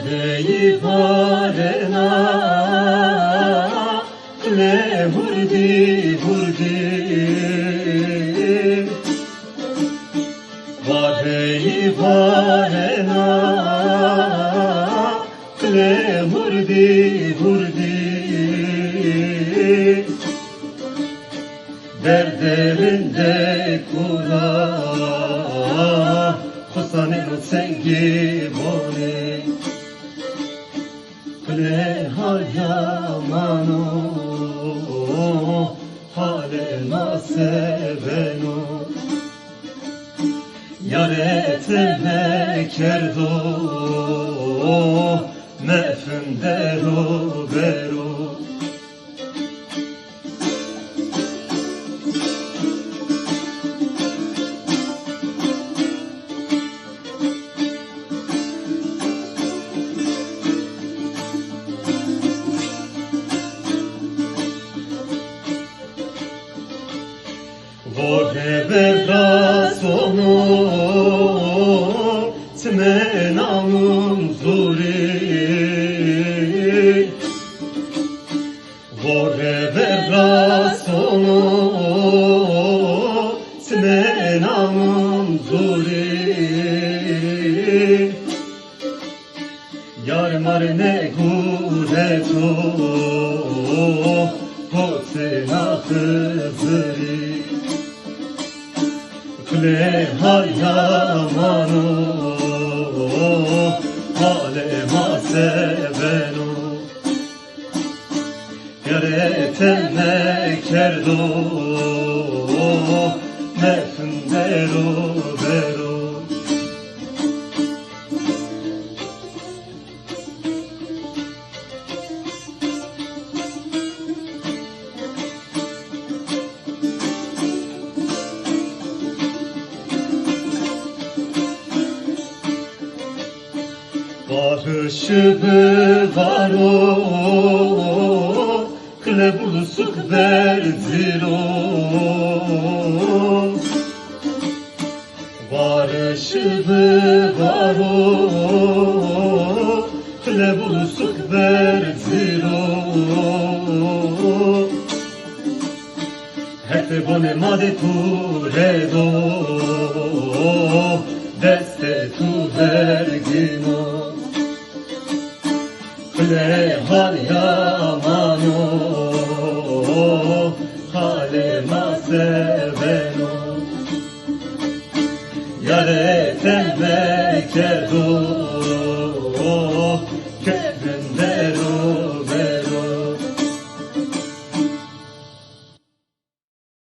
Vadeyi varena le hurdi hurdi Vadeyi varena le hurdi hurdi Derderinde kura Husanın sengi boni Kle hayamano Halena seveno Yaretene kerdo Mefundero bero Vorre brasono Tmenam zuri Vorre brasono Tmenam zuri Yar marne gureto Hotsena hızri Kle hayamano halema seveno Yaretene kerdo mefundero vero Bağışıbı var o Kle bulusuk verzir o Bağışıbı var o Kle bulusuk verzir o Hep bone made tu redo Deste tu vergino Kle hayamano halema seveno Yaretene kerdo kevrinde